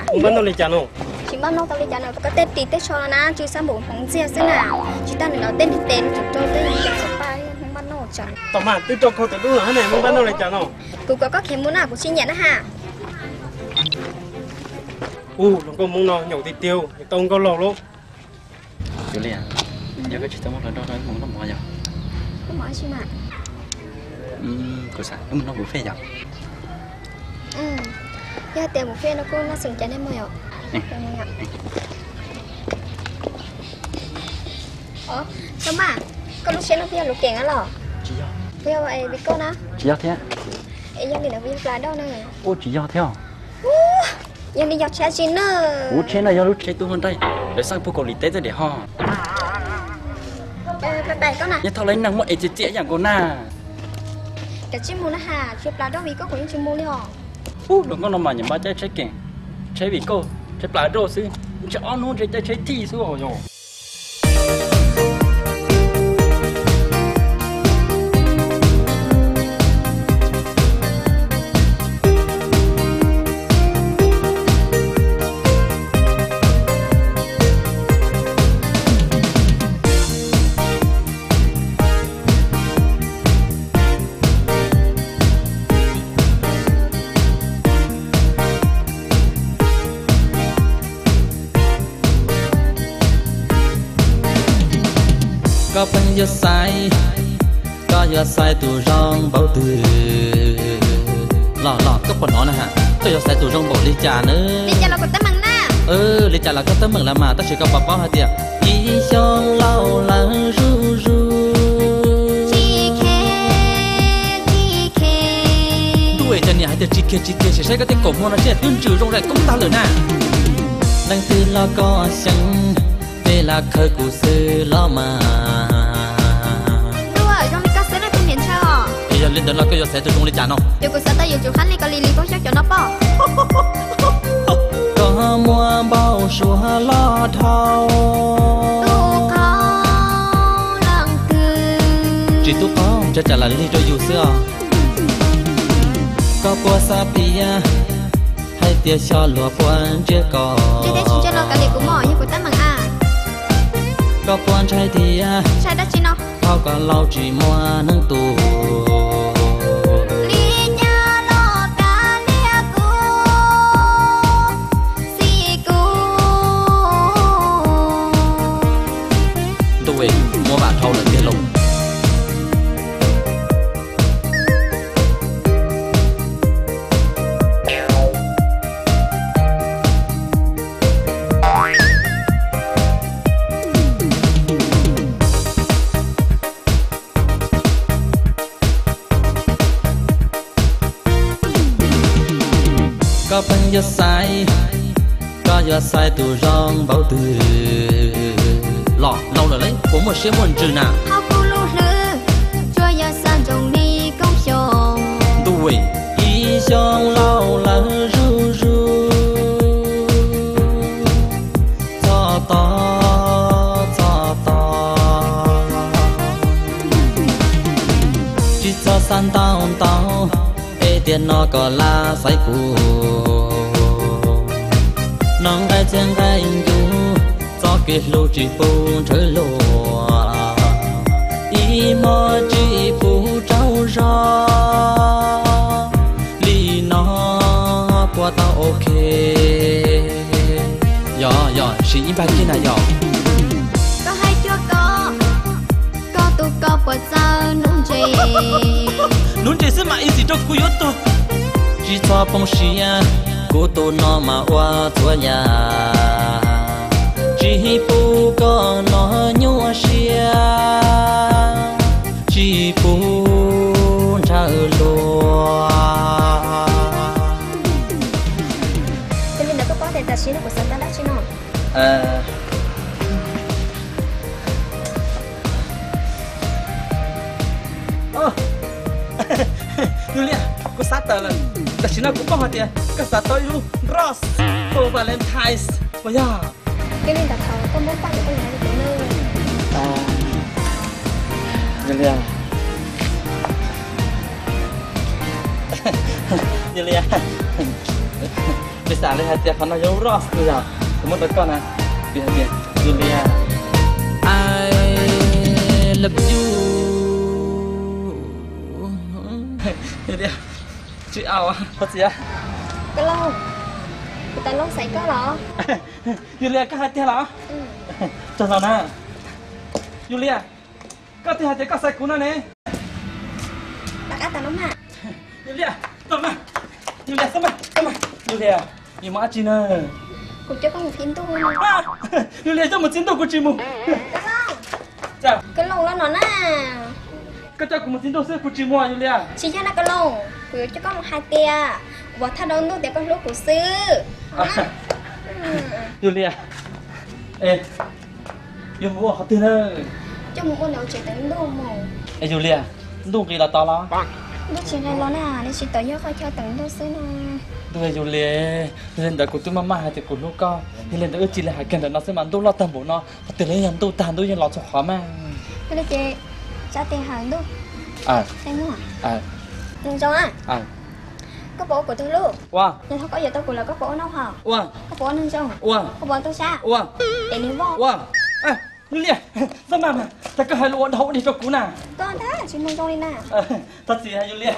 Không bắt nó lên chán không? Chỉ bắt nó tao lên chán nó có tên tí tết cho nó chứ sao bổn phóng dìa thế nào? Chỉ ta nó tên thì tên cho tên chọn số bài không bắt nó chọn. Tao mà tôi cho cô tự đúng là thế này không bắt nó lên chán không? Cô có kiếm muốn nào của chi nhện đó hả? Nó có mông nó nhậu thịt tiêu, tông có lẩu luôn. Chú Lê à, nhớ cái chuyện tao một lần đó nói mong nó mỏi nhở? Không mỏi chứ mà. Cô sao? Nhưng mà nó vừa phê nhở? Ya tiền một phen nó cô nó sừng chán em mày ạ. Sao mà? Con lúc xem nó bây lúc kẹn á lò. Chị do. Bây giờ vậy bị cô nó. Chị do thế. Em đi là bây giờ đâu nè. Chị do theo. Em đi dọc xe chín nữa. Trên này do lúc chơi tôi hơn đây. Để sang phố cổ lý tế ra để ho. Bài con à? Nhưng thao lấy năng một chịอย่างcô na. Cái chim mù nó hà, chụp lá đâu vì có của những chim mù liền. Đừng có mà nhầm ba trái kẹn, trái vị cô, trái lá rô xứ, trái on luôn trái thi xứ rồi. Có phần giờ sai tụ rong bảo từ lọ có phần nó nè hả? Có giờ sai tụ rong bảo lý trà nữa. Lý trà là có tấm mừng na. Lý trà là có tấm mừng là mà ta chỉ có bảo hai tiệt. Ý xong lâu là ru ru. Chi khe. Đuổi chân này hai tiệt chi khe chỉ sai cái tiếng cổ môn nó sẽ tuyên trừ rong rải cũng ta lửa nè. Đang từ lo có sẵn. Đây là khởi của sư lo mà. Bây giờ lên đó là cái giờ sẽ từ trong đi chán không? Điều của sao ta dùng chủ khánh đi có lì có chắc cho nó bỏ. Có mua bao số lo thao. Tu có lần từ. Chỉ tu có chắc chắn là đi cho dù xưa. Có qua sa pia hay tia cho lúa quan chưa có. Chứ thế chúng cho nó cả liệt của mỏ như của ta mừng à. Có quan trai thì trai đất chi nó. Họ có lâu chỉ mua nâng tù. Mua bà thâu là tiền lùng. Có phần giờ sai tụ rong bảo từ lọ lâu rồi lấy của một số môn trừ nào học cô lô lư cho giờ san trồng đi công chồng tuổi ý xong lâu là ru ru cho to chỉ cho san tao ê tiền nó có là say cù nong gai chân gai du cho kết lô chỉ phù trời lô ý mò chỉ phù trâu ra li nó qua tao ok yo chỉ ba kia này yo có hay chưa có tu có bỏ ra nún chê sẽ mà ý gì cho cô yếu to chỉ cho bông xia cô tô nó mà qua tua nhà chỉ phụ có nó nhua xia chỉ phụ trả lúa cho nên là có thể ta xí nó của santa đã chứ nó tờ lầnแต่ฉันก็บอกเดียก็สาตัวอยู่ Ross for Valentine's ว่าย่า cái linh đặt thầu con muốn bắt được con này được nơi Julia Julia bisa lihat dia karena jauh Ross tu ya kamu tekan ah biar Julia I love you Julia chị ao à có gì à cái lông người ta lông sấy có lọ Julia có hati hả cho nào nè Julia có hati hati có sai cún nè đặt ăn ta nóng hả Julia toma Julia sama Julia你妈鸡呢 cũng cho con một phim tôi à Julia cho một chiến đấu của chị mu chào cái lông nó nè cái cho một chiến đấu sẽ của chị mu à Julia chỉ cho nó cái lông rồi cho con một hai tia và thay đâu nữa để con lúc của sư Julia ê yêu mua họ tin ơi cho một con nào chỉ tính đồ màu ê Julia đủ kỳ là to lắm lúc chỉ này nó nè nên chỉ tới nhớ coi cho tính đồ sư nè Tôi Julia lên đó của tôi mama hay của lúc con thì lên đó chỉ là hai kiện nó sẽ mang đồ lo tầm bộ nó từ lấy nhầm đồ tàn đồ như lọ cho khó mà cái này chị trả tiền hàng đâu à em mua à đừng cho à à có bộ của tôi luôn wow nhưng không có giờ tôi cũng là có bộ nó hả wow có bộ nên trong wow có bộ tôi xa wow để nếu vô wow à Julia sao mà ta cứ hai lúa đậu đi cho cú nào con thế chỉ mong trong đi nè thật gì hả Julia